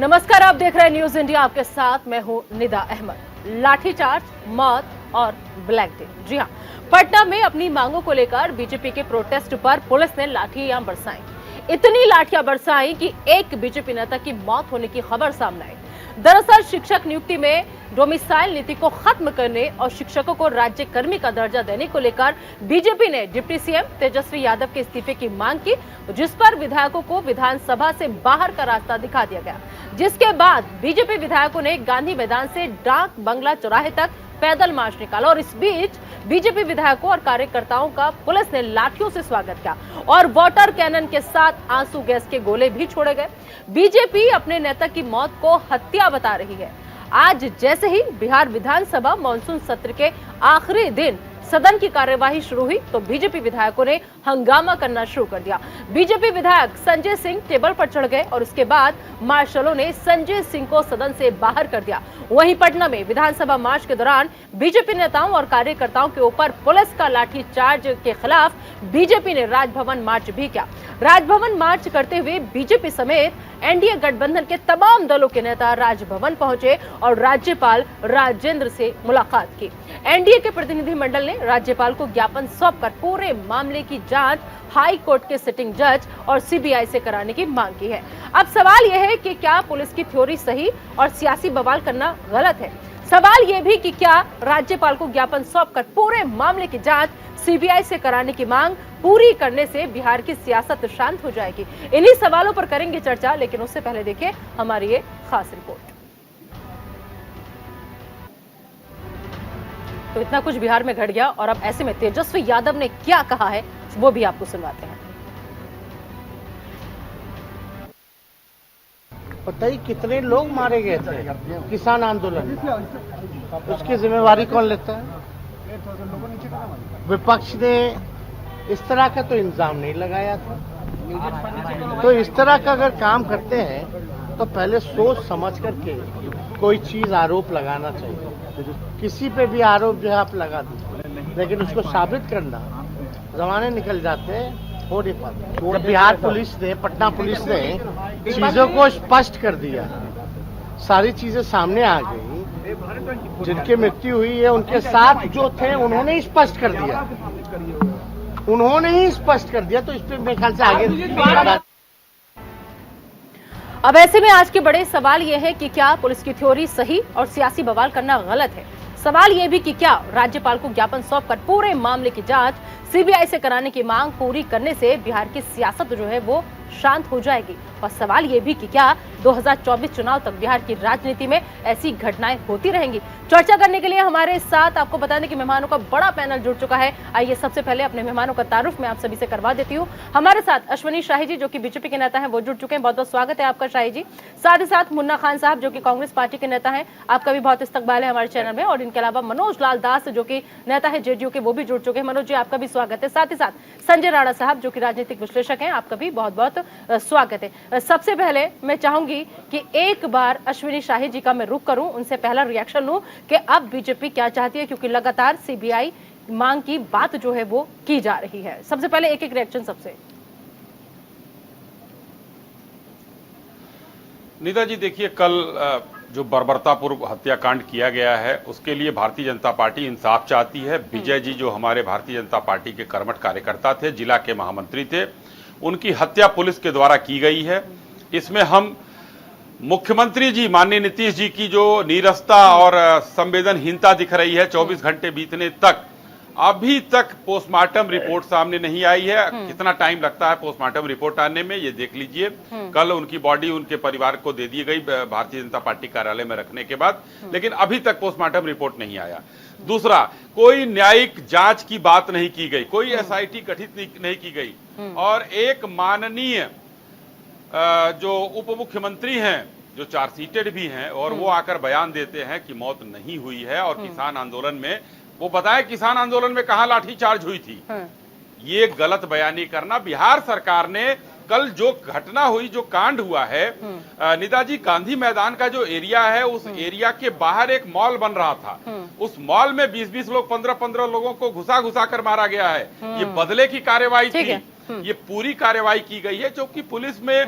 नमस्कार, आप देख रहे हैं न्यूज इंडिया। आपके साथ मैं हूं निदा अहमद। लाठीचार्ज, मौत और ब्लैक डे। जी हां, पटना में अपनी मांगों को लेकर बीजेपी के प्रोटेस्ट पर पुलिस ने लाठियां बरसाई। इतनी लाठियां बरसाई कि एक बीजेपी नेता की मौत होने की खबर सामने आई। दरअसल शिक्षक नियुक्ति में डोमिसाइल नीति को खत्म करने और शिक्षकों को राज्य कर्मी का दर्जा देने को लेकर बीजेपी ने डिप्टी सीएम तेजस्वी यादव के इस्तीफे की मांग की, जिस पर विधायकों को विधानसभा से बाहर का रास्ता दिखा दिया गया। जिसके बाद बीजेपी विधायकों ने गांधी मैदान से डाक बंगला चौराहे तक पैदल मार्च निकाला और इस बीच बीजेपी विधायकों और कार्यकर्ताओं का पुलिस ने लाठियों से स्वागत किया और वाटर कैनन के साथ आंसू गैस के गोले भी छोड़े गए। बीजेपी अपने नेता की मौत को हत्या बता रही है। आज जैसे ही बिहार विधानसभा मानसून सत्र के आखिरी दिन सदन की कार्यवाही शुरू हुई तो बीजेपी विधायकों ने हंगामा करना शुरू कर दिया। बीजेपी विधायक संजय सिंह टेबल पर चढ़ गए और उसके बाद मार्शलों ने संजय सिंह को सदन से बाहर कर दिया। वहीं पटना में विधानसभा मार्च के दौरान बीजेपी नेताओं और कार्यकर्ताओं के ऊपर पुलिस का लाठीचार्ज के खिलाफ बीजेपी ने राजभवन मार्च भी किया। राजभवन मार्च करते हुए बीजेपी समेत एनडीए गठबंधन के तमाम दलों के नेता राजभवन पहुंचे और राज्यपाल राजेंद्र से मुलाकात की। एनडीए के प्रतिनिधि मंडल ने राज्यपाल को ज्ञापन सौंपकर पूरे मामले की जांच हाई कोर्ट के सिटिंग जज और सीबीआई से कराने की मांग की है। अब सवाल यह है कि क्या पुलिस की थ्योरी सही और सियासी बवाल करना गलत है। सवाल यह भी कि क्या राज्यपाल को ज्ञापन सौंपकर पूरे मामले की जांच सीबीआई से कराने की मांग पूरी करने से बिहार की सियासत शांत हो जाएगी। इन्हीं सवालों पर करेंगे चर्चा, लेकिन उससे पहले देखिए हमारी ये खास रिपोर्ट। तो इतना कुछ बिहार में घट गया और अब ऐसे में तेजस्वी यादव ने क्या कहा है वो भी आपको सुनवाते हैं। पता ही कितने लोग मारे गए थे किसान आंदोलन में, उसकी जिम्मेवारी कौन लेता है? विपक्ष ने इस तरह का तो इल्जाम नहीं लगाया था। तो इस तरह का अगर काम करते हैं तो पहले सोच समझ करके कोई चीज आरोप लगाना चाहिए। किसी पे भी आरोप जो है आप लगा दीजिए, लेकिन उसको साबित करना जमाने निकल जाते हैं, हो नहीं पाता। बिहार पुलिस ने, पटना पुलिस ने चीजों को स्पष्ट कर दिया, सारी चीजें सामने आ गई। जिनकी मृत्यु हुई है उनके साथ जो थे उन्होंने ही स्पष्ट कर दिया, तो इस पे मेरे ख्याल से आगे। अब ऐसे में आज के बड़े सवाल यह है कि क्या पुलिस की थ्योरी सही और सियासी बवाल करना गलत है। सवाल यह भी कि क्या राज्यपाल को ज्ञापन सौंपकर पूरे मामले की जांच सीबीआई से कराने की मांग पूरी करने से बिहार की सियासत जो है वो शांत हो जाएगी। और सवाल यह भी कि क्या 2024 चुनाव तक बिहार की राजनीति में ऐसी घटनाएं होती रहेंगी। चर्चा करने के लिए हमारे साथ आपको बता दें कि मेहमानों का बड़ा पैनल जुड़ चुका है। आइए सबसे पहले अपने मेहमानों का तारुफ मैं आप सभी से करवा देती हूँ। हमारे साथ अश्विनी शाही जी जो कि बीजेपी के नेता हैं वो जुड़ चुके हैं। बहुत बहुत स्वागत है आपका शाही जी। साथ ही साथ मुन्ना खान साहब जो कि कांग्रेस पार्टी के नेता है, आपका भी बहुत इस्तकबाल है हमारे चैनल में। और इनके अलावा मनोज लाल दास जो कि नेता है जेडीयू के, वो भी जुड़ चुके हैं। मनोज जी आपका भी स्वागत है। साथ ही साथ संजय राणा साहब जो कि राजनीतिक विश्लेषक हैं, आपका भी बहुत बहुत स्वागत है। सबसे पहले मैं चाहूंगी कि एक बार अश्विनी शाही जी का मैं रुख करूं, उनसे पहला रिएक्शन लूं कि अब बीजेपी क्या चाहती है, क्योंकि लगातार सीबीआई मांग की बात जो है वो की जा रही है। सबसे पहले एक एक रिएक्शन सबसे। निदा जी देखिए, कल जो बर्बरतापूर्व हत्याकांड किया गया है उसके लिए भारतीय जनता पार्टी इंसाफ चाहती है। विजय जी जो हमारे भारतीय जनता पार्टी के कर्मठ कार्यकर्ता थे, जिला के महामंत्री थे, उनकी हत्या पुलिस के द्वारा की गई है। इसमें हम मुख्यमंत्री जी माननीय नीतीश जी की जो नीरसता और संवेदनहीनता दिख रही है, 24 घंटे बीतने तक अभी तक पोस्टमार्टम रिपोर्ट सामने नहीं आई है। कितना टाइम लगता है पोस्टमार्टम रिपोर्ट आने में, ये देख लीजिए। कल उनकी बॉडी उनके परिवार को दे दी गई भारतीय जनता पार्टी कार्यालय में रखने के बाद, लेकिन अभी तक पोस्टमार्टम रिपोर्ट नहीं आया। दूसरा, कोई न्यायिक जांच की बात नहीं की गई, कोई एसआईटी गठित नहीं की गई। और एक माननीय जो उप मुख्यमंत्री हैं, जो चार्जशीटेड भी हैं, और वो आकर बयान देते हैं कि मौत नहीं हुई है। और किसान आंदोलन में वो बताए किसान आंदोलन में कहां लाठीचार्ज हुई थी। ये गलत बयानी करना। बिहार सरकार ने कल जो घटना हुई, जो कांड हुआ है, निदा जी, गांधी मैदान का जो एरिया है उस एरिया के बाहर एक मॉल बन रहा था। उस मॉल में 20-20 लोग, 15-15 लोगों को घुसा कर मारा गया है। ये बदले की कार्रवाई थी। ये पूरी कार्रवाई की गई है, जो कि पुलिस में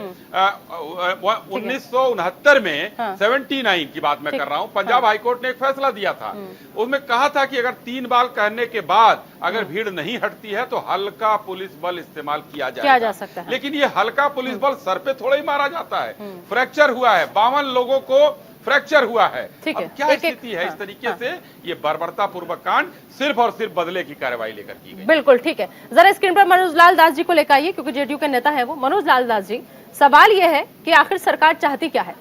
1969 में 79 की बात मैं कर रहा हूं, पंजाब हाईकोर्ट ने एक फैसला दिया था। उसमें कहा था कि अगर 3 बार कहने के बाद अगर भीड़ नहीं हटती है तो हल्का पुलिस बल इस्तेमाल किया जा सकता है। लेकिन ये हल्का पुलिस बल सर पे थोड़ा ही मारा जाता है। फ्रैक्चर हुआ है, 52 लोगों को फ्रैक्चर हुआ है। अब क्या स्थिति है? इस तरीके से ये बर्बरता पूर्वक कांड सिर्फ और सिर्फ बदले की कार्रवाई लेकर की गई। बिल्कुल ठीक है। जरा स्क्रीन पर मनोज लाल दास जी को लेकर आइए, क्योंकि जेडीयू के नेता है वो। मनोज लाल दास जी, सवाल यह है कि आखिर सरकार चाहती क्या है?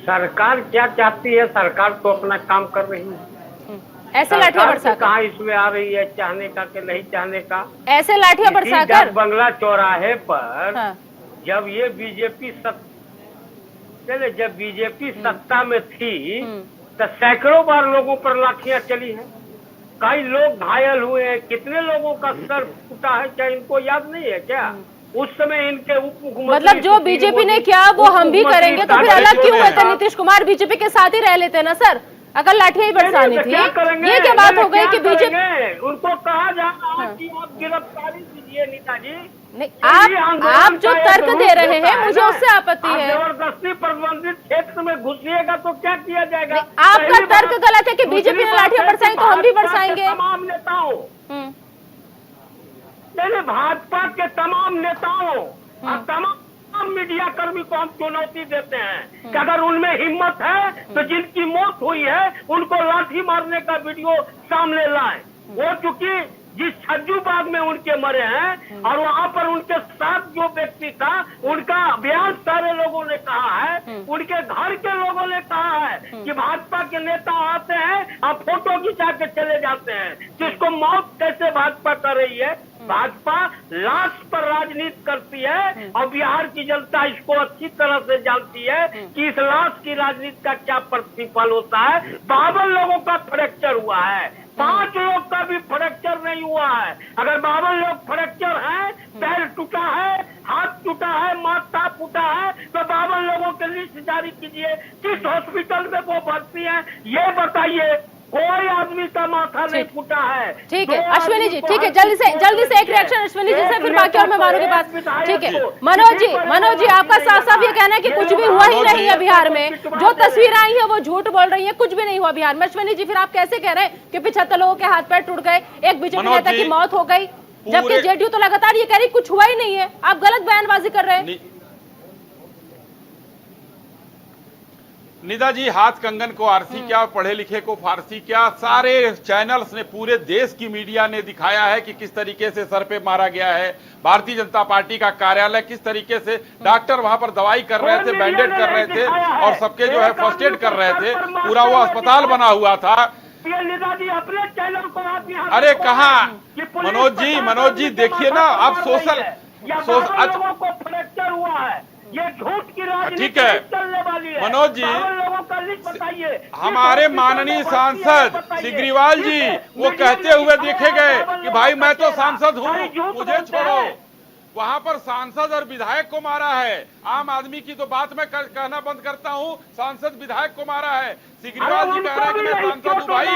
सरकार क्या चाहती है? सरकार तो अपना काम कर रही है। ऐसे लाठियां बरसाकर कहाँ इसमें आ रही है चाहने का कि नहीं चाहने का? ऐसे लाठियां बरसाकर बंगला चौराहे पर हाँ। जब ये बीजेपी सत्ता में थी तो सैकड़ों बार लोगों पर लाठियां चली है, कई लोग घायल हुए हैं, कितने लोगों का सर फूटा है, क्या इनको याद नहीं है क्या? उस समय इनके उप मुख्यमंत्री, मतलब जो बीजेपी ने किया वो हम भी करेंगे, तो फिर अलग क्यों हुए थे? नीतीश कुमार बीजेपी के साथ ही रह लेते ना सर, अगर लाठियां ही बरसानी थी। ये क्या बात हो गई कि बीजेपी उनको कहा जा रहा है कि आप गिरफ्तारी कीजिए नेताजी। नहीं, आप जो तर्क दे रहे हैं मुझे उससे आपत्ति है। जबरदस्ती प्रतिबंधित क्षेत्र में घुसिएगा तो क्या किया जाएगा? आपका तर्क गलत है कि बीजेपी ने लाठियां बरसाई तो हम भी बरसाएंगे। तमाम नेताओं भाजपा के तमाम नेताओं और तमाम मीडिया कर्मी को हम चुनौती देते हैं कि अगर उनमें हिम्मत है तो जिनकी मौत हुई है उनको लाठी मारने का वीडियो सामने लाएं। वो चूंकि जिस छज्जू बाग में उनके मरे हैं और वहाँ पर उनके साथ जो व्यक्ति था उनका बयान सारे लोगों ने कहा है, उनके घर के लोगों ने कहा है कि भाजपा के नेता आते हैं और फोटो खिंचा के चले जाते हैं। जिसको मौत कैसे भाजपा कर रही है? भाजपा लाश पर राजनीति करती है और बिहार की जनता इसको अच्छी तरह से जानती है कि इस लाश की राजनीति का क्या प्रतिफल होता है। 52 लोगों का फ्रैक्चर हुआ है, 5 लोग का भी फ्रैक्चर नहीं हुआ है। अगर 52 लोग फ्रैक्चर हैं, पैर टूटा है, हाथ टूटा है, माथा फूटा है, तो 52 लोगों की लिस्ट जारी कीजिए। किस हॉस्पिटल में वो भर्ती है ये बताइए। कोई आदमी का माथा नहीं फूटा है। ठीक है अश्विनी जी, ठीक है, जल्दी से एक रिएक्शन अश्विनी जी से, फिर बाकी और मेहमानों के पास। ठीक है मनोज जी आपका साफ साफ ये कहना है कि कुछ भी हुआ ही नहीं है बिहार में, जो तस्वीरें आई है वो झूठ बोल रही है, कुछ भी नहीं हुआ बिहार में। अश्विनी जी फिर आप कैसे कह रहे हैं कि 75 लोगों के हाथ पैर टूट गए, एक बीजेपी नेता की मौत हो गई, जबकि जेडीयू तो लगातार ये कह रही कुछ हुआ ही नहीं है? आप गलत बयानबाजी कर रहे हैं। निदा जी, हाथ कंगन को आरसी क्या, पढ़े लिखे को फारसी क्या, सारे चैनल्स ने, पूरे देश की मीडिया ने दिखाया है कि किस तरीके से सर पे मारा गया है। भारतीय जनता पार्टी का कार्यालय किस तरीके से डॉक्टर वहां पर दवाई कर रहे थे, बैंडेड कर रहे थे और सबके जो है फर्स्ट एड कर रहे थे, पूरा वो अस्पताल बना हुआ था। अपने चैनल को अरे कहाँ मनोज जी देखिए ना, आप सोशल लोगों को फ्रैक्चर हुआ है, ये झूठ की राजनीति चलने वाली है। मनोज जी, लोगों का लिस्ट बताइए। हमारे माननीय सांसद सिग्रीवाल जी वो कहते हुए देखे गए कि भाई मैं तो सांसद हूँ, मुझे छोड़ो। वहां पर सांसद और विधायक को मारा है। आम आदमी की तो बात मैं कहना बंद करता हूँ, सांसद विधायक को मारा है। सिग्रीवाल जी कह रहे हैं कि मैं सांसद हूँ। भाई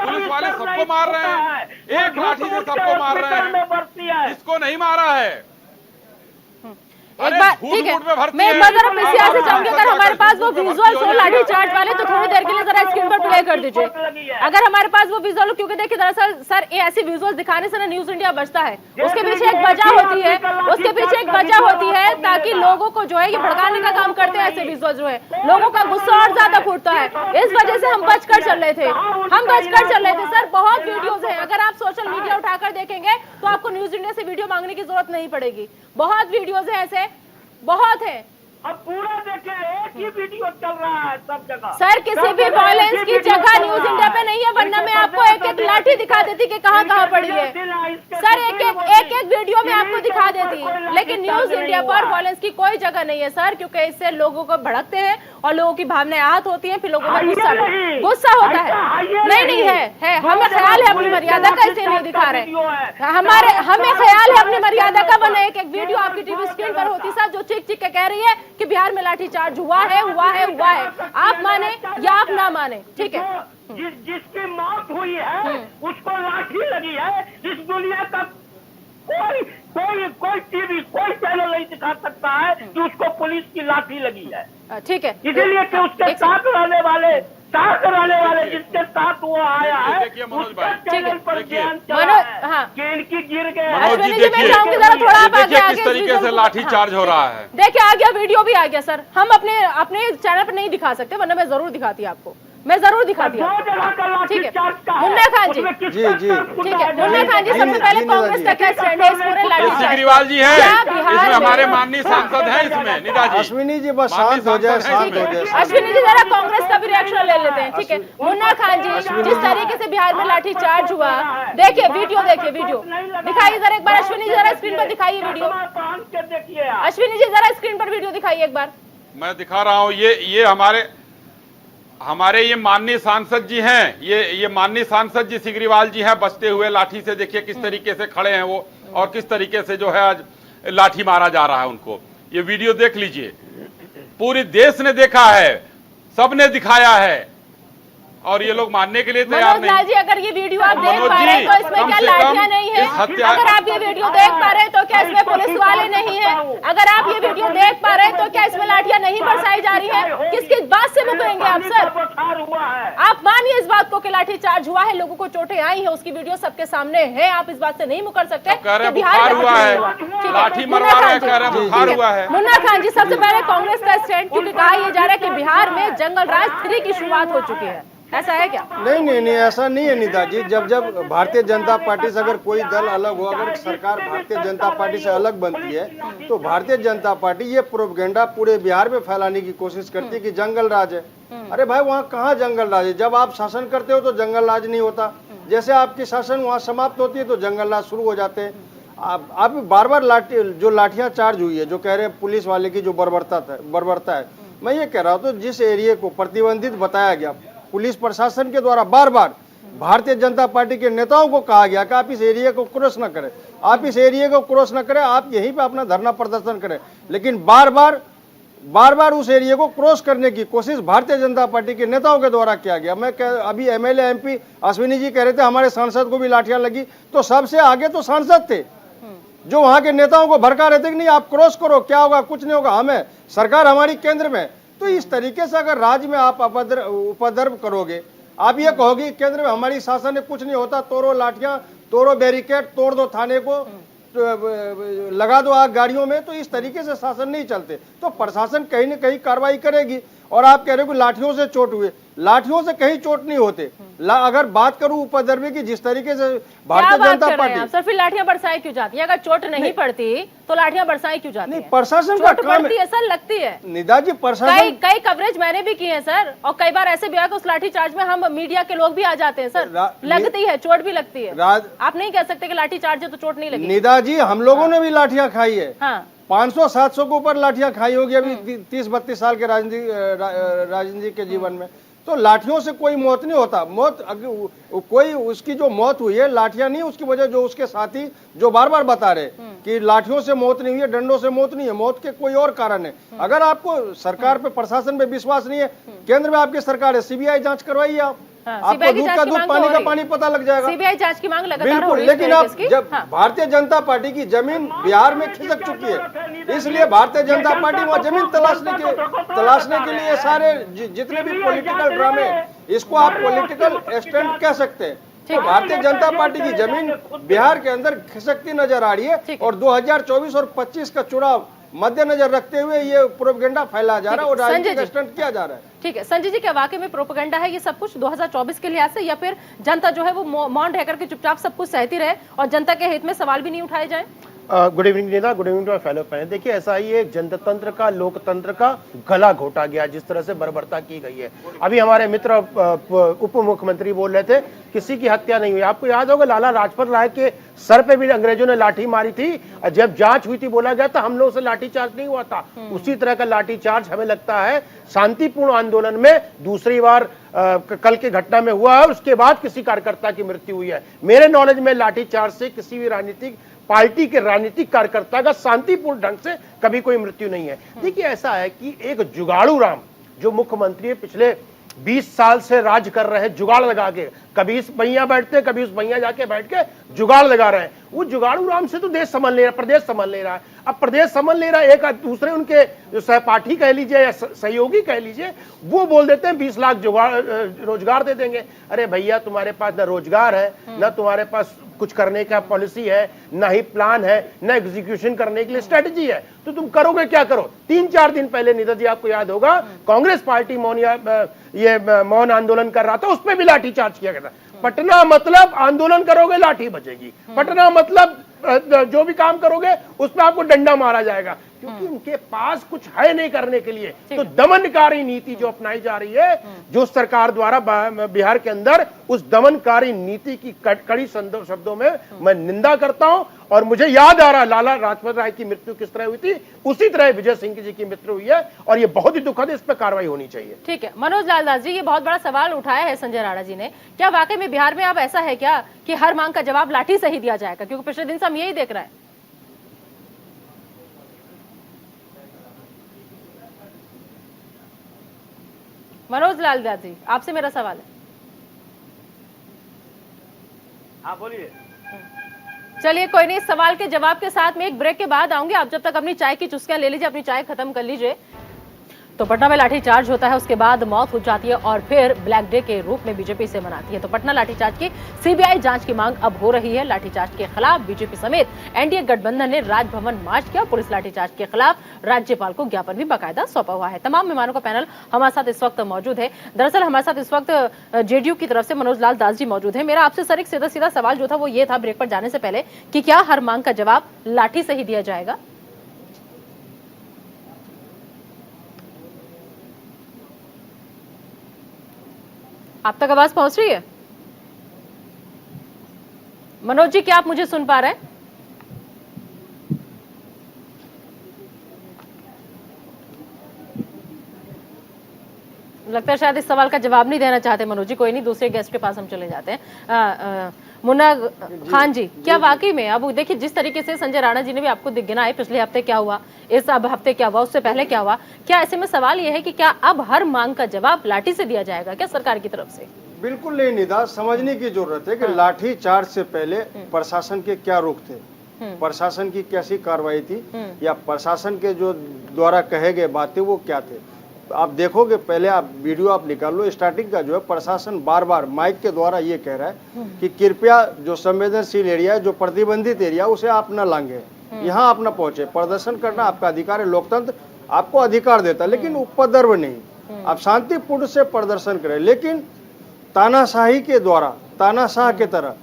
पुलिस वाले सबको मार रहे हैं, एक लाठी से सबको मार रहे हैं, इसको नहीं मारा है। एक बार ठीक है, मैं एक बार जरा पीसीआर से चाहूंगी, अगर हमारे पास वो विजुअल्स हो लाठी चार्ज वाले तो थोड़ी देर के लिए जरा स्क्रीन पर प्ले कर दीजिए। अगर हमारे पास वो विजुअल हो, क्योंकि देखिए दरअसल सर ये ऐसी विजुअल्स दिखाने से ना न्यूज इंडिया बचता है, उसके पीछे एक वजह होती है, ताकि लोगों को जो है ये भड़काने का काम करते हैं। ऐसे विजुअल जो है लोगों का गुस्सा और ज्यादा फूटता है, इस वजह से हम बचकर चल रहे थे। सर बहुत वीडियोज है, अगर आप सोशल मीडिया उठाकर देखेंगे तो आपको न्यूज इंडिया से वीडियो मांगने की जरूरत नहीं पड़ेगी। बहुत वीडियोज है ऐसे, बहुत है। अब पूरा देखें, एक ही वीडियो चल रहा है सब जगह। सर किसी भी वायलेंस की जगह न्यूज इंडिया पे नहीं है, वरना मैं आपको एक एक लाठी दिखा देती कि कहाँ कहाँ पड़ी है। सर एक एक वीडियो में आपको दिखा देती, लेकिन न्यूज इंडिया पर वायलेंस की कोई जगह नहीं है सर, क्योंकि इससे लोगों को भड़कते हैं और लोगों की भावनाएं आहत होती हैं, फिर लोगों में गुस्सा होता है। नहीं है, हमें ख्याल है अपनी मर्यादा का, इसे नहीं दिखा रहे। हमें ख्याल है अपनी मर्यादा का, बना एक वीडियो आपकी टीवी स्क्रीन पर होती सर जो चीख चीख के कह रही है कि बिहार में लाठीचार्ज हुआ हुआ है, आप माने या आप ना माने, ठीक है। जिसकी मौत हुई है उसको लाठी लगी है। इस दुनिया का कोई टीवी, कोई चैनल नहीं दिखा सकता है कि उसको पुलिस की लाठी लगी है। ठीक है, इसीलिए कि उसके साथ रहने वाले जिसके साथ वो आया है उसके चैनल पर बयान चला है कि इनकी गिर गए। मनोज जी देखिए किस तरीके से लाठी चार्ज हो रहा है। देखिए आ गया, वीडियो भी आ गया सर। हम अपने चैनल पर नहीं दिखा सकते, वरना मैं जरूर दिखाती आपको, मैं जरूर दिखाती हूँ। ठीक है मुन्ना खान जी, जी ठीक है मुन्ना खान जी, सबसे पहले कांग्रेस का क्या स्टैंड है इस पूरे लाठी चार्ज? सिग्रीवाल जी हैं, इसमें हमारे माननीय सांसद हैं, इसमें निदा जी, अश्विनी जी बस शांत हो जाए, शांत हो जाए। अश्विनी जी जरा कांग्रेस का भी रिएक्शन ले लेते हैं, ठीक है। मुन्ना खान जी, जिस तरीके से बिहार में लाठी चार्ज हुआ, देखिए वीडियो दिखाइए जरा एक बार। अश्विनी जी जरा स्क्रीन पर दिखाइए वीडियो। अश्विनी जी जरा स्क्रीन पर वीडियो दिखाइए एक बार। मैं दिखा रहा हूँ। ये हमारे ये माननीय सांसद जी हैं, ये माननीय सांसद जी सिग्रीवाल जी हैं, बचते हुए लाठी से। देखिए किस तरीके से खड़े हैं वो, और किस तरीके से जो है आज लाठी मारा जा रहा है उनको। ये वीडियो देख लीजिए, पूरे देश ने देखा है, सबने दिखाया है, और ये लोग मानने के लिए तैयार नहीं। जी अगर ये वीडियो आप देख पा रहे हैं तो इसमें क्या लाठियां नहीं है? अगर आप ये वीडियो देख पा रहे हैं तो क्या इसमें पुलिस वाले नहीं है? अगर आप ये वीडियो देख पा रहे हैं तो क्या इसमें लाठियां नहीं बरसाई जा रही है? किसकी बात से मुकरेंगे आप सर? आप मानिए इस बात को कि लाठी चार्ज हुआ है, लोगों को चोटें आई है, उसकी वीडियो सबके सामने है, आप इस बात से नहीं मुकर सकते। बुखार हुआ है, लाठी मरवा रहे हैं, कह रहे हैं बुखार हुआ है। मुन्ना खान जी सबसे पहले कांग्रेस का स्टैंड, क्योंकि कहा यह जा रहा है कि बिहार में जंगल राज 3 की शुरुआत हो चुकी है, ऐसा है क्या? नहीं ऐसा नहीं है निदा जी। जब भारतीय जनता पार्टी से अगर कोई दल अलग हो, अगर सरकार भारतीय जनता पार्टी से अलग बनती है, तो भारतीय जनता पार्टी ये प्रोपगेंडा पूरे बिहार में फैलाने की कोशिश करती है कि जंगल राज है। अरे भाई वहाँ कहाँ जंगल राज है? जब आप शासन करते हो तो जंगल राज नहीं होता, जैसे आपकी शासन वहाँ समाप्त होती है तो जंगल राज शुरू हो जाते हैं। आप बार लाठियां चार्ज हुई है, जो कह रहे हैं पुलिस वाले की जो बर्बरता है, मैं ये कह रहा हूँ तो जिस एरिया को प्रतिबंधित बताया गया, पुलिस प्रशासन के द्वारा बार बार भारतीय जनता पार्टी के नेताओं को कहा गया कि आप इस एरिया को क्रॉस न करें, आप इस एरिया को क्रॉस न करें, आप यहीं पे अपना धरना प्रदर्शन करें, लेकिन बार बार उस एरिया को क्रॉस करने की कोशिश भारतीय जनता पार्टी के नेताओं के द्वारा किया गया। अभी एमएलए एमपी अश्विनी जी कह रहे थे हमारे सांसद को भी लाठियां लगी, तो सबसे आगे तो सांसद थे जो वहां के नेताओं को भड़का रहे थे कि नहीं आप क्रॉस करो, क्या होगा, कुछ नहीं होगा, हमें सरकार हमारी केंद्र में। तो इस तरीके से अगर राज्य में आप उपद्रव करोगे, आप ये कहोगे केंद्र में हमारी शासन में कुछ नहीं होता, तोड़ो लाठियां, तोड़ो बैरिकेड, तोड़ दो थाने को, लगा दो आग गाड़ियों में, तो इस तरीके से शासन नहीं चलते। तो प्रशासन कहीं न कहीं कार्रवाई करेगी। और आप कह रहे हो कि लाठियों से चोट हुए, लाठियों से कहीं चोट नहीं होते। अगर बात करूं उपद्रवी की, जिस तरीके से भारतीय जनता पार्टी सर, फिर लाठियां बरसाई क्यों जाती है? अगर चोट नहीं पड़ती तो लाठियां बरसाई क्यों जाती है? नहीं, प्रशासन का काम है सर, लगती है निदा जी। प्रशासन कई कवरेज मैंने भी की है सर, और कई बार ऐसे भी है कि उस लाठी चार्ज में हम मीडिया के लोग भी आ जाते हैं सर, लगती है, चोट भी लगती है। आप नहीं कह सकते कि लाठी चार्ज है तो चोट नहीं लगी। निदा जी हम लोगों ने भी लाठियां खाई है, हाँ 500-700 के ऊपर लाठियां खाई होगी अभी 30-32 साल के राजनीति के जीवन में। तो लाठियों से कोई मौत नहीं होता। मौत कोई उसकी जो मौत हुई है लाठियां नहीं, उसकी वजह जो उसके साथी जो बार बार बता रहे कि लाठियों से मौत नहीं हुई है, डंडों से मौत नहीं है, मौत के कोई और कारण है। अगर आपको सरकार पे, प्रशासन पे विश्वास नहीं है, केंद्र में आपकी सरकार है, सीबीआई जांच करवाइए आप। आपको दूध का दूध, पानी का पानी पता लग जाएगा। सीबीआई जांच की मांग लगातार हो रही है। लेकिन आप जब भारतीय जनता पार्टी की जमीन बिहार में खिसक चुकी है, इसलिए भारतीय जनता पार्टी वहाँ जमीन तलाशने के लिए सारे जितने भी पॉलिटिकल ड्रामे, इसको आप पॉलिटिकल स्टंट कह सकते हैं, तो भारतीय जनता पार्टी की जमीन बिहार के अंदर खिसकती नजर आ रही है। और 2024 और 25 का चुनाव मद्देनजर रखते हुए ये प्रोपगेंडा फैला जा रहा है और राजनीतिक स्टंट किया जा रहा है। ठीक है संजय जी, क्या वाकई में प्रोपगेंडा है ये सब कुछ 2024 के लिहाज से, या फिर जनता जो है वो मौन रहकर के चुपचाप सब कुछ सहती रहे और जनता के हित में सवाल भी नहीं उठाए जाए? गुड इवनिंग नेता, good evening to my fellow friends. देखिए ऐसा ही है, जनतंत्र का, लोकतंत्र का गला घोटा गया जिस तरह से बर्बरता की गई है। अभी हमारे मित्र उप मुख्यमंत्री बोल रहे थे किसी की हत्या नहीं हुई। आपको याद होगा लाला लाजपत राय के सर पे भी अंग्रेजों ने लाठी मारी थी, जब जांच हुई थी बोला गया था हम लोगों से लाठी चार्ज नहीं हुआ था। उसी तरह का लाठी चार्ज हमें लगता है शांतिपूर्ण आंदोलन में दूसरी बार कल की घटना में हुआ है, उसके बाद किसी कार्यकर्ता की मृत्यु हुई है। मेरे नॉलेज में लाठी चार्ज से किसी भी राजनीतिक पार्टी के राजनीतिक कार्यकर्ता का शांतिपूर्ण ढंग से कभी कोई मृत्यु नहीं है। देखिए ऐसा है कि एक जुगाड़ू राम जो मुख्यमंत्री पिछले 20 साल से राज कर रहे हैं, जुगाड़ लगा के, कभी इस भैया बैठते कभी उस भैया जाके बैठ के जुगाड़ लगा रहे हैं, वो जुगाड़ू राम से तो देश संभाल ले रहा है, प्रदेश संभाल ले रहा है। अब प्रदेश संभाल ले रहा है, एक दूसरे उनके जो सहपाठी कह लीजिए या सहयोगी कह लीजिए, वो बोल देते हैं 20 लाख रोजगार दे देंगे। अरे भैया तुम्हारे पास ना रोजगार है, ना तुम्हारे पास कुछ करने का पॉलिसी है, ना ही प्लान है, ना एग्जीक्यूशन करने के लिए स्ट्रेटजी है, तो तुम करोगे क्या? करो। 3-4 दिन पहले निधा जी आपको याद होगा कांग्रेस पार्टी मौन आंदोलन कर रहा था, उसमें भी लाठीचार्ज किया गया था। पटना मतलब आंदोलन करोगे लाठी बचेगी, पटना मतलब जो भी काम करोगे उसमें आपको डंडा मारा जाएगा, क्योंकि उनके पास कुछ है नहीं करने के लिए। तो दमनकारी नीति जो अपनाई जा रही है, जो सरकार द्वारा बिहार के अंदर, उस दमनकारी नीति की कड़ी शब्दों में मैं निंदा करता हूं। और मुझे याद आ रहा लाला लाजपत राय की मृत्यु किस तरह हुई थी, उसी तरह विजय सिंह जी की मृत्यु हुई है, और ये बहुत ही दुखद है, इस पर कार्रवाई होनी चाहिए। ठीक है मनोज लाल दास जी, ये बहुत बड़ा सवाल उठाया है संजय राणा जी ने, क्या वाकई में बिहार में अब ऐसा है क्या कि हर मांग का जवाब लाठी से ही दिया जाएगा? क्योंकि पिछले दिन से हम यही देख रहे हैं। मनोज लाल दास जी, आपसे मेरा सवाल है। हाँ बोलिए। चलिए कोई नहीं, सवाल के जवाब के साथ में एक ब्रेक के बाद आऊंगी। आप जब तक अपनी चाय की चुस्कियां ले लीजिए, अपनी चाय खत्म कर लीजिए। तो पटना में लाठीचार्ज होता है, उसके बाद मौत हो जाती है और फिर ब्लैक डे के रूप में बीजेपी से मनाती है। तो पटना लाठीचार्ज की सीबीआई जांच की मांग अब हो रही है। लाठीचार्ज के खिलाफ बीजेपी समेत एनडीए गठबंधन ने राजभवन मार्च किया। पुलिस लाठीचार्ज के खिलाफ राज्यपाल को ज्ञापन भी बाकायदा सौंपा हुआ है। तमाम मेहमानों का पैनल हमारे साथ इस वक्त मौजूद है। दरअसल हमारे साथ इस वक्त जेडीयू की तरफ से मनोज लाल दास जी मौजूद है। मेरा आपसे सर एक सीधा सीधा सवाल जो था वो ये था ब्रेक पर जाने से पहले, कि क्या हर मांग का जवाब लाठी से ही दिया जाएगा? आप तक आवाज पहुंच रही है? मनोज जी, क्या आप मुझे सुन पा रहे हैं? लगता है शायद इस सवाल का जवाब नहीं देना चाहते मनोज जी। कोई नहीं, दूसरे गेस्ट के पास हम चले जाते हैं। मुन्ना खान जी, क्या वाकई में अब देखिए जिस तरीके से संजय राणा जी ने भी आपको गिनाए, पिछले हफ्ते क्या हुआ, इस अब हफ्ते क्या हुआ, उससे पहले क्या हुआ, क्या ऐसे में सवाल यह है कि क्या अब हर मांग का जवाब लाठी से दिया जाएगा क्या सरकार की तरफ से? बिल्कुल नहीं निदा, समझने की जरूरत है कि लाठी चार्ज से पहले प्रशासन के क्या रुख थे, प्रशासन की कैसी कार्रवाई थी, या प्रशासन के जो द्वारा कहे गए बातें वो क्या थे। आप देखोगे, पहले आप वीडियो आप निकाल लो, स्टार्टिंग का जो है प्रशासन बार बार माइक के द्वारा ये कह रहा है कि कृपया जो संवेदनशील एरिया है, जो प्रतिबंधित एरिया, उसे आप न लांघे, यहाँ आप न पहुंचे। प्रदर्शन करना आपका अधिकार है, लोकतंत्र आपको अधिकार देता है, लेकिन उपद्रव नहीं। आप शांतिपूर्ण से प्रदर्शन करें, लेकिन तानाशाही के द्वारा, तानाशाह के तरह,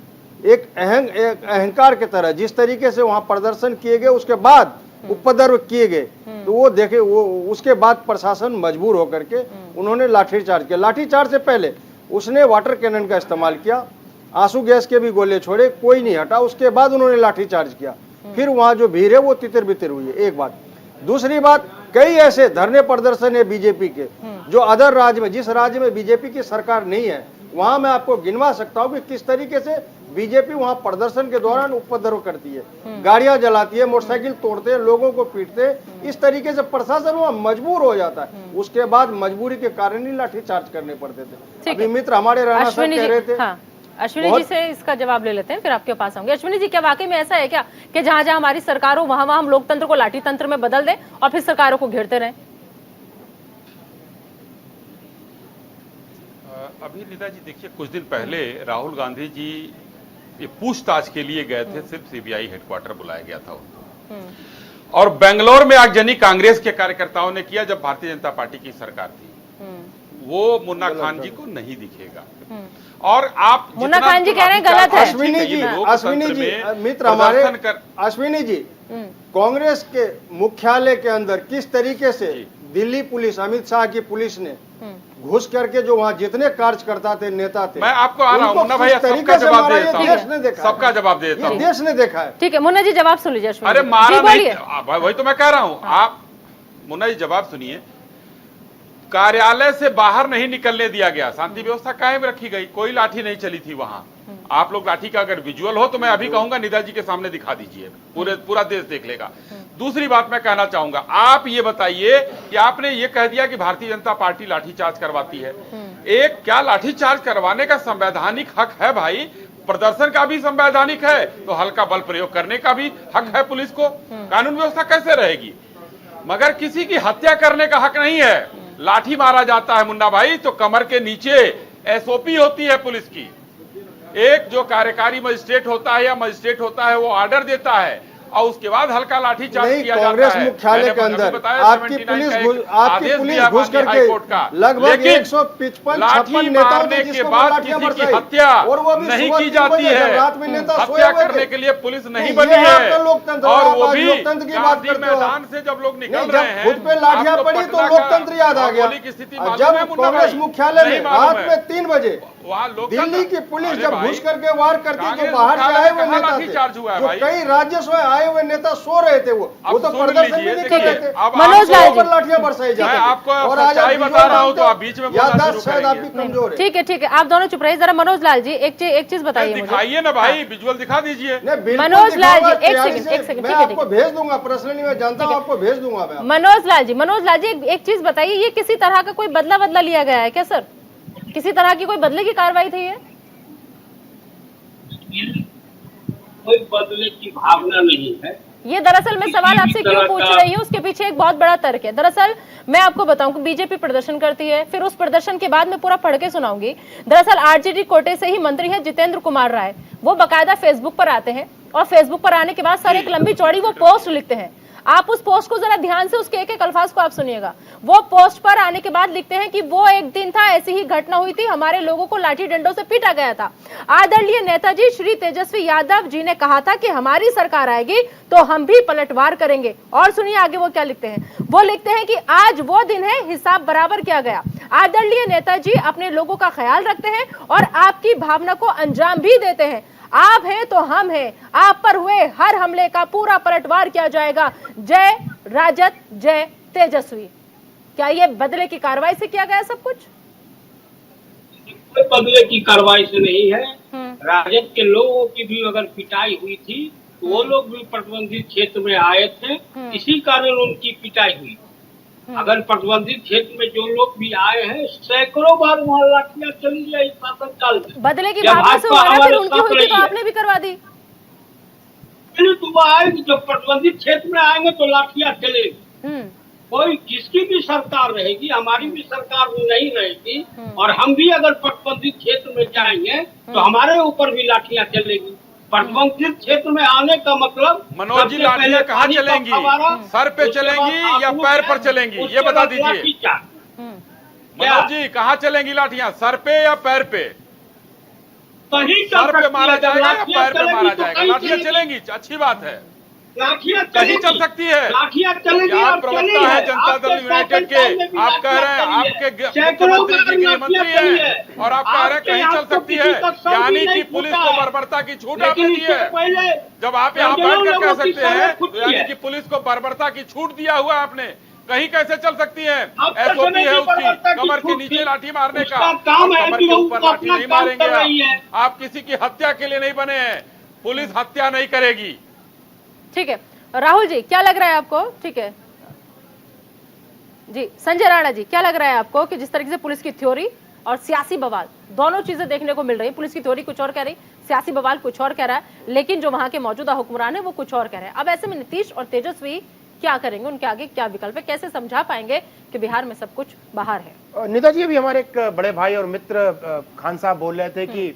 एक अहंकार के तरह जिस तरीके से वहां प्रदर्शन किए गए, उसके बाद उपद्रव किए गए, तो वो देखे, वो उसके बाद प्रशासन मजबूर होकर के उन्होंने लाठीचार्ज किया। लाठीचार्ज से पहले उसने वाटर कैनन का इस्तेमाल किया, आंसू गैस के भी गोले छोड़े, कोई नहीं हटा। उसके बाद उन्होंने लाठीचार्ज किया, फिर वहां जो भीड़ है वो तितर बितर हुई है, एक बात। दूसरी बात, कई ऐसे धरने प्रदर्शन है बीजेपी के जो अदर राज्य में, जिस राज्य में बीजेपी की सरकार नहीं है, वहां मैं आपको गिनवा सकता हूं कि किस तरीके से बीजेपी वहां प्रदर्शन के दौरान उपद्रव करती है, गाड़ियां जलाती है, मोटरसाइकिल तोड़ते हैं, लोगों को पीटते हैं। इस तरीके से प्रशासन वहां मजबूर हो जाता है। उसके बाद मजबूरी के कारण ही लाठीचार्ज करने पड़ते थे। अभी मित्र हमारे राणा साहब कह रहे थे। अश्विनी जी से इसका जवाब ले लेते हैं, फिर आपके पास आऊंगे। अश्विनी जी, क्या वाकई में ऐसा है क्या कि जहां जहां हमारी सरकार हो वहां वहां हम लोकतंत्र को लाठी तंत्र में बदल दें और फिर सरकारों को घेरते रहें? अभी निदा जी देखिए, कुछ दिन पहले राहुल गांधी जी ये पूछताछ के लिए गए थे, सिर्फ सीबीआई हेडक्वार्टर बुलाया गया था उनको, और बेंगलोर में आगजनी कांग्रेस के कार्यकर्ताओं ने किया जब भारतीय जनता पार्टी की सरकार थी। वो मुन्ना खान जी को नहीं दिखेगा। और आप मुन्ना खान जी कह रहे हैं गलत है। अश्विनी जी, मित्र हमारे, अश्विनी जी, कांग्रेस के मुख्यालय के अंदर किस तरीके से दिल्ली पुलिस, अमित शाह की पुलिस ने घुस करके जो वहाँ जितने कार्यकर्ता थे, नेता थे, मैं आपको आ रहा हूँ मुन्ना भाई, सबका जवाब दे देता हूँ, सबका जवाब दे देता हूँ, देश ने देखा है। ठीक है मुन्ना जी, जवाब सुन लीजिए। अरे मारा नहीं, वही तो मैं कह रहा हूँ। आप मुन्ना जी जवाब सुनिए। कार्यालय से बाहर नहीं निकलने दिया गया, शांति व्यवस्था कायम रखी गई, कोई लाठी नहीं चली थी वहां। आप लोग लाठी का अगर विजुअल हो तो मैं अभी कहूंगा निदा जी के सामने दिखा दीजिए, पूरा देश देख लेगा। दूसरी बात मैं कहना चाहूंगा, आप ये बताइए कि आपने ये कह दिया कि भारतीय जनता पार्टी लाठीचार्ज करवाती है। एक क्या लाठीचार्ज करवाने का संवैधानिक हक है भाई? प्रदर्शन का भी संवैधानिक है, तो हल्का बल प्रयोग करने का भी हक है पुलिस को। कानून व्यवस्था कैसे रहेगी? मगर किसी की हत्या करने का हक नहीं है। लाठी मारा जाता है मुन्ना भाई तो कमर के नीचे एसओपी होती है पुलिस की। एक जो कार्यकारी मजिस्ट्रेट होता है या मजिस्ट्रेट होता है वो ऑर्डर देता है और उसके बाद हल्का लाठीचार्ज किया जाता है। कांग्रेस मुख्यालय के अंदर आपकी पुलिस घुस करके लगभग 155-56 नेताओं ने के बाद किसी की हत्या नहीं की जाती है। हत्या करने के लिए पुलिस नहीं बनी है। और वो भी गांधी मैदान से जब लोग निकल रहे हैं, खुद पे लाठियां पड़ी तो लोकतंत्र याद आ गया। जब कांग्रेस मुख्यालय में रात में 3 बजे दिल्ली की पुलिस जब घुस करके वार करती तो बाहर से आए हुए नेता थे, जो कई राज्य से आए हुए नेता सो रहे थे, वो तो प्रदर्शन भी नहीं कर रहे थे। मनोज लाल जी, लाठियां बरसाई जाती आपको और आज बता रहा हूँ तो आप बीच में याददाश्त शायद आपकी कमजोर है। ठीक है, आप दोनों चुप रहिए जरा। मनोज लाल जी एक चीज बताइए, दिखाइए ना भाई, विजुअल दिखा दीजिए। मनोज लाल जी एक सेकंड, मैं आपको भेज दूंगा, पर्सनली मैं जानता हूँ, आपको भेज दूंगा मैं। मनोज लाल जी एक चीज बताइए, ये किसी तरह का कोई बदला लिया गया है क्या सर? किसी तरह की कोई बदले की कार्रवाई थी है? कोई बदले की भावना नहीं है। ये दरअसल मैं सवाल आपसे क्यों पूछ रही हूँ, उसके पीछे एक बहुत बड़ा तर्क है। दरअसल मैं आपको बताऊं कि बीजेपी प्रदर्शन करती है, फिर उस प्रदर्शन के बाद मैं पूरा पढ़ के सुनाऊंगी। दरअसल आरजेडी कोटे से ही मंत्री है जितेंद्र कुमार राय, वो बकायदा फेसबुक पर आते हैं और फेसबुक पर आने के बाद सर एक लंबी चौड़ी वो पोस्ट लिखते हैं। आप उस पोस्ट को जरा ध्यान से उसके एक अल्फाज को आप सुनिएगा। वो पोस्ट पर आने के बाद लिखते हैं कि वो एक दिन था, ऐसी ही घटना हुई थी, हमारे लोगों को लाठी डंडों से पीटा गया था। आदरणीय नेताजी श्री तेजस्वी यादव जी ने कहा था कि हमारी सरकार आएगी तो हम भी पलटवार करेंगे। और सुनिए आगे वो क्या लिखते हैं। वो लिखते हैं कि आज वो दिन है, हिसाब बराबर किया गया। आदरणीय नेताजी अपने लोगों का ख्याल रखते हैं और आपकी भावना को अंजाम भी देते हैं। आप हैं तो हम हैं, आप पर हुए हर हमले का पूरा पलटवार किया जाएगा। जय राजद, जय तेजस्वी। क्या ये बदले की कार्रवाई से किया गया सब कुछ? कोई बदले की कार्रवाई से नहीं है। राजद के लोगों की भी अगर पिटाई हुई थी तो वो लोग भी प्रतिबंधित क्षेत्र में आए थे, इसी कारण उनकी पिटाई हुई। अगर प्रतिबंधित क्षेत्र में जो लोग भी आए हैं, सैकड़ों बार वहाँ लाठियां चली जाए शासनकाल में। बदले की भावना से फिर उनकी हुई थी तो आपने भी करवा दी। तो वो आएंगे, जब प्रतिबंधित क्षेत्र में आएंगे तो लाठियां चलेगी। कोई किसकी भी सरकार रहेगी, हमारी भी सरकार नहीं रहेगी, और हम भी अगर प्रतिबंधित क्षेत्र में जाएंगे तो हमारे ऊपर भी लाठियां चलेगी। प्रतिबंधित क्षेत्र में आने का मतलब, मनोज जी लाठियां कहाँ चलेंगी? सर पे चलेंगी या पैर पर चलेंगी, ये बता दीजिए। मनोज जी कहाँ चलेंगी लाठियां, सर पे या पैर पे? सर पे मारा जाएगा या पैर पे मारा जाएगा? लाठियां चलेंगी, अच्छी बात है। लाठियां कहीं चल सकती है। लाठियां चलेगी। आप प्रवक्ता है जनता दल यूनाइटेड के, आप कह रहे हैं आपके मुख्यमंत्री जी गृहमंत्री हैं और आप कह रहे हैं कहीं चल सकती है, यानी कि पुलिस को बर्बरता की छूट आपने दी है। जब आप यहाँ बैठकर कह सकते हैं तो यानी कि पुलिस को बर्बरता की छूट दिया हुआ आपने, कहीं कैसे चल सकती है? एसओपी है उसकी, कमर के नीचे लाठी मारने का, कमर के ऊपर लाठी नहीं मारेंगे। आप किसी की हत्या के लिए नहीं बने हैं, पुलिस हत्या नहीं करेगी। ठीक है राहुल जी, क्या लग रहा है आपको? ठीक है जी, संजय राणा जी, क्या लग रहा है आपको कि जिस तरीके से पुलिस की थ्योरी और सियासी बवाल दोनों चीजें देखने को मिल रही है, पुलिस की थ्योरी कुछ और कह रही, सियासी बवाल कुछ और कह रहा है, लेकिन जो वहां के मौजूदा हुक्मरान है वो कुछ और कह रहे हैं। अब ऐसे में नीतीश और तेजस्वी क्या करेंगे? उनके आगे क्या विकल्प है? कैसे समझा पाएंगे कि बिहार में सब कुछ बाहर है? निदा जी, अभी हमारे एक बड़े भाई और मित्र खान साहब बोल रहे थे कि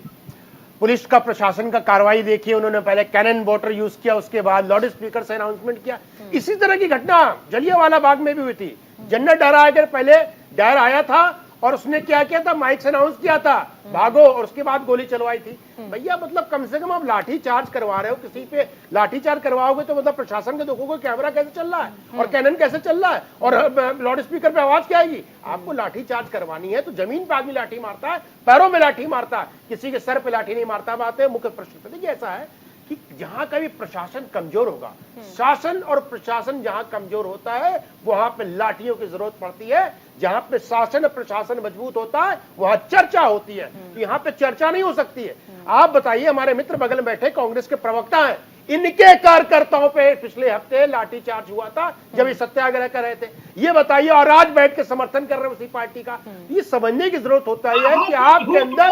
पुलिस का प्रशासन का कार्रवाई देखिए, उन्होंने पहले कैनन वाटर यूज किया, उसके बाद लाउड स्पीकर से अनाउंसमेंट किया। इसी तरह की घटना जलियांवाला बाग में भी हुई थी। जनरल डायर आकर पहले डायर आया था और उसने क्या किया था, माइक से अनाउंस किया था भागो, और उसके बाद गोली चलवाई थी। भैया मतलब कम से कम आप लाठी चार्ज करवा रहे हो, किसी पे लाठी चार्ज करवाओगे तो मतलब प्रशासन के देखोगे कैमरा कैसे चल रहा है और कैनन कैसे चल रहा है और लाउड स्पीकर पे आवाज क्या आएगी। आपको लाठी चार्ज करवानी है तो जमीन पे आदमी लाठी मारता है, पैरों में लाठी मारता है, किसी के सर पे लाठी नहीं मारता। बात है मुख्य प्रश्न। देखिए ऐसा है कि जहां कभी प्रशासन कमजोर होगा, शासन और प्रशासन जहां कमजोर होता है वहां पे लाठियों की जरूरत पड़ती है। जहां पे शासन और प्रशासन मजबूत होता है वहां चर्चा होती है, तो यहाँ पे चर्चा नहीं हो सकती है। आप बताइए, हमारे मित्र बगल में बैठे कांग्रेस के प्रवक्ता हैं, इनके कार्यकर्ताओं पे पिछले हफ्ते लाठीचार्ज हुआ था जब ये सत्याग्रह कर रहे थे। ये बताइए, और आज बैठ के समर्थन कर रहे हैं उसी पार्टी का। ये समझने की जरूरत होता है कि आपके अंदर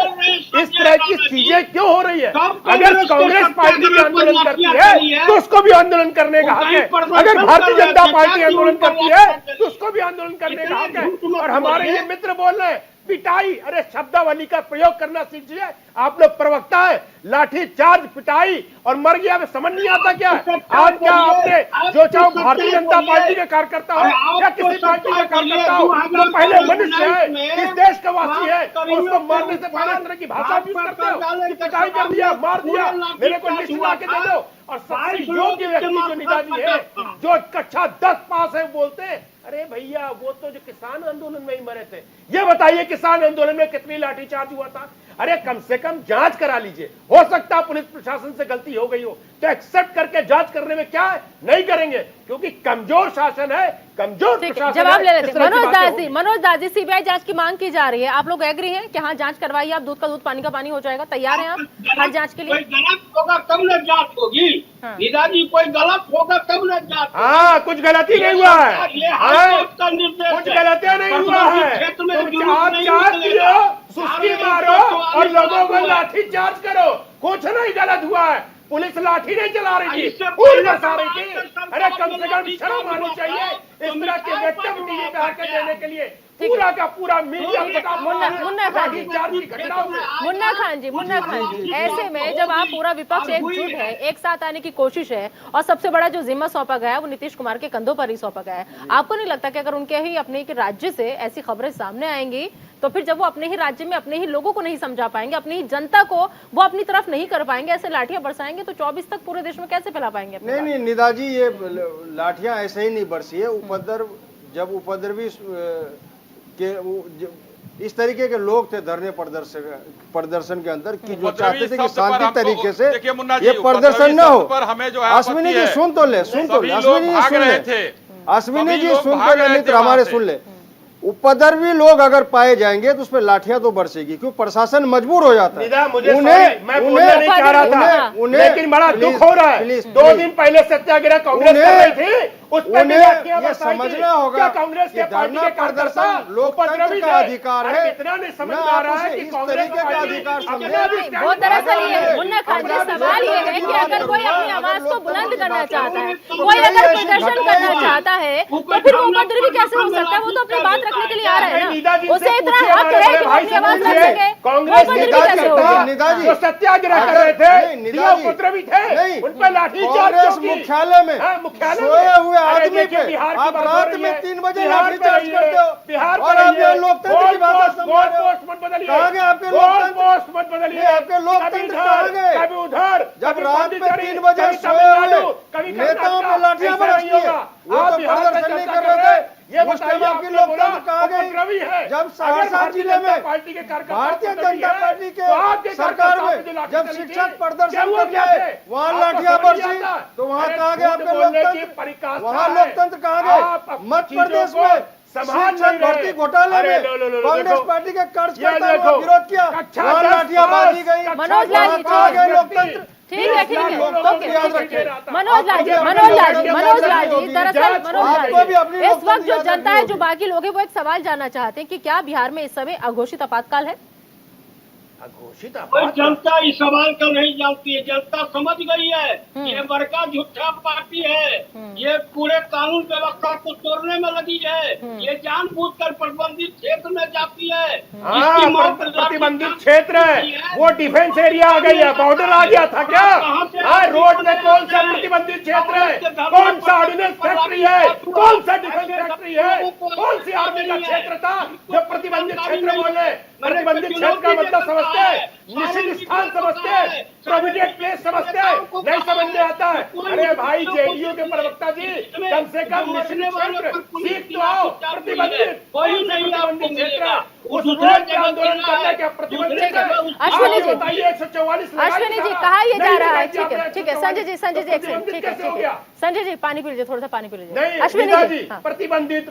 इस तरह की चीजें क्यों हो रही है। अगर कांग्रेस पार्टी भी आंदोलन करती है तो उसको भी आंदोलन करने का हक है, अगर भारतीय जनता पार्टी आंदोलन करती है तो उसको भी आंदोलन करने का हक है। और हमारे ये मित्र बोल रहे हैं पिटाई, अरे शब्दावली का प्रयोग करना सीखिए। आप लोग प्रवक्ता है, लाठी चार्ज, पिटाई और मर गया में समझ नहीं आता क्या? आज क्या आपने जो चाहो भारतीय जनता पार्टी के कार्यकर्ता हो या किसी पार्टी का कार्यकर्ता हो, तो पहले मनुष्य है, इस देश का वासी है, उसको मारने से पहले इस तरह की भाषा यूज करते हो, पिटाई कर दिया, मार दिया, मेरे को लिस्ट ला के दे दो। और सबसे योग्य व्यक्ति जो निदा जी है, जो कक्षा 10 पास है, बोलते हैं अरे भैया वो तो जो किसान आंदोलन में ही मरे थे। ये बताइए किसान आंदोलन में कितनी लाठीचार्ज हुआ था? अरे कम से कम जांच करा लीजिए। हो सकता है पुलिस प्रशासन से गलती हो गई हो, तो एक्सेप्ट करके जांच करने में क्या है? नहीं करेंगे, क्योंकि कमजोर शासन है, कमजोर प्रशासन। जवाब ले लेते इस तरह की बातें मनोज दास, सीबीआई जांच की मांग की जा रही है, आप लोग एग्री हैं कि हाँ जांच करवाइए, आप दूध का दूध पानी का पानी हो जाएगा, तैयार हैं आप हर जांच के लिए? कोई गलत होगा तब न जांच होगी। निदा जी, कोई गलत होगा तब न जांच। हाँ, कुछ गलती नहीं हुआ है, कुछ गलतियां नहीं हुआ है। क्षेत्र में सुस्ती मारो और लोगों को लाठी चार्ज करो, कुछ नहीं गलत हुआ है। पुलिस लाठी नहीं चला रही थी, फूल बरसा रही थी। अरे कम से कम शर्म आनी चाहिए इस तरह के व्यक्तित्व टीवी पे आकर देने के लिए। पूरा का पूरा मीडिया मुन्ना खान जी, ऐसे में जब आप पूरा विपक्ष एकजुट है, एक साथ आने की कोशिश है, और सबसे बड़ा जो जिम्मा सौंपा गया है वो नीतीश कुमार के कंधों पर ही सौंपा गया है, आपको नहीं लगता कि अगर उनके ही अपने के राज्य से ऐसी खबरें सामने आएंगी तो फिर जब वो अपने ही राज्य में अपने ही लोगों को नहीं समझा पाएंगे, अपनी ही जनता को वो अपनी तरफ नहीं कर पाएंगे, ऐसे लाठियां बरसाएंगे तो 24 तक पूरे देश में कैसे फैला पाएंगे? नहीं निदा जी, ये लाठियां ऐसे ही नहीं बरसी है। उपद्रव, जब उपद्रवी के इस तरीके के लोग थे धरने प्रदर्शन के अंदर कि जो चाहते थे कि शांति तरीके से ये प्रदर्शन न हो। अश्विनी जी सुन तो ले, अश्विनी जी सुन तो ले, मित्र हमारे सुन ले। उपद्रवी लोग अगर पाए जाएंगे तो उस पर लाठियां तो बरसेगी, क्यों? प्रशासन मजबूर हो जाता है। लेकिन बड़ा दुख हो रहा है, 2 दिन पहले सत्याग्रह कांग्रेस कर रही थी, उन्हें समझना होगा कांग्रेस के धरना प्रदर्शन लोकतंत्र का अधिकार है। इतना नहीं समझ आ रहा है कि इस तरीके का अधिकार समझे। वो दरअसल ये मुन्ना खान जी, सवाल ये है कि अगर कोई अपनी आवाज को बुलंद करना चाहता है, कोई अगर प्रदर्शन करना चाहता है, तो फिर वो उपद्रवी कैसे हो सकता है? वो तो अपनी बात रखने के लिए आ रहे हैं ना, उसे इतना हक है कि वो अपनी आवाज रख सके। कांग्रेस कैसे होगा? जो सत्याग्रह कर रहे थे उपद्रवी थे, उन पर लाठीचार्ज मुख्यालय में सोए हुए आदमी पे आप रात में 3 बजे लाठीचार्ज करते हो। बिहार और आप लोकतंत्र की बात कहाँ गए? आपके लोकतंत्र कहाँ गए? कभी उधर, जब रात में 3 बजे सोए हुए नेताओं पे लाठियां बरसती है, वो तो प्रदर्शन नहीं कर रहे थे। ये उस टाइम आपकी लोकतंत्र कहाँ गई? जब सहरसा जिले में भारतीय जनता पार्टी के सरकार में जब शिक्षक प्रदर्शन करके आए, वहाँ लाठियां बरसी, तो वहाँ कहाँ गए आपके लोकतंत्र? वहाँ लोकतंत्र कहाँ गए? मध्य प्रदेश में शिक्षक भर्ती घोटाले में कांग्रेस पार्टी के कार्यकर्ताओं ने विरोध किया, वहाँ लाठियां बांधी गई। मनोज लाल जी, कहाँ गए लोकतंत्र? ठीक है, ओके। मनोज लाल जी, दरअसल इस वक्त जो जनता है, जो बाकी लोग हैं, वो एक सवाल जानना चाहते हैं कि क्या बिहार में इस समय अघोषित आपातकाल है? अघोषित कोई जनता इस सवाल का नहीं जानती है, जनता समझ गई है ये बड़का झूठा पार्टी है, ये पूरे कानून व्यवस्था को तोड़ने में लगी है, ये जानबूझकर प्रतिबंधित क्षेत्र में जाती है। प्रतिबंधित क्षेत्र है, वो डिफेंस एरिया आ गई है, बॉर्डर आ गया था क्या? रोड में कौन सा प्रतिबंधित क्षेत्र है? कौन सा ऑर्डिनेंस फैक्ट्री है? कौन सा डिफेंस फैक्ट्री है? कौन सी आर्मी का क्षेत्र था जो प्रतिबंधित क्षेत्र बोले? प्रतिबंधित क्षेत्र का मतलब समझते हैं, निश्चित स्थान समझते हैं, प्रोविडेंट प्लेस समझते हैं, नहीं समझ में आता है। अरे भाई जेडीयू के प्रवक्ता जी, कम से कम निश्चित क्षेत्र सीख तो आओ। प्रतिबंधित कोई नहीं को मिलेगा, वो उस दूसरे रोड पे जगह आंदोलन गिरना करने है, के प्रतिबंधित दूसरे है। जगह उसको अश्विनी जी, बताइए 144 अश्विनी जी कहा ये जा रहा है, ठीक है ठीक है, संजय जी एक सेकंड, ठीक है ठीक है, संजय जी पानी पी लीजिए, थोड़ा सा पानी पी लीजिए। नहीं अश्विनी नीता जी, जी, हाँ। प्रतिबंधित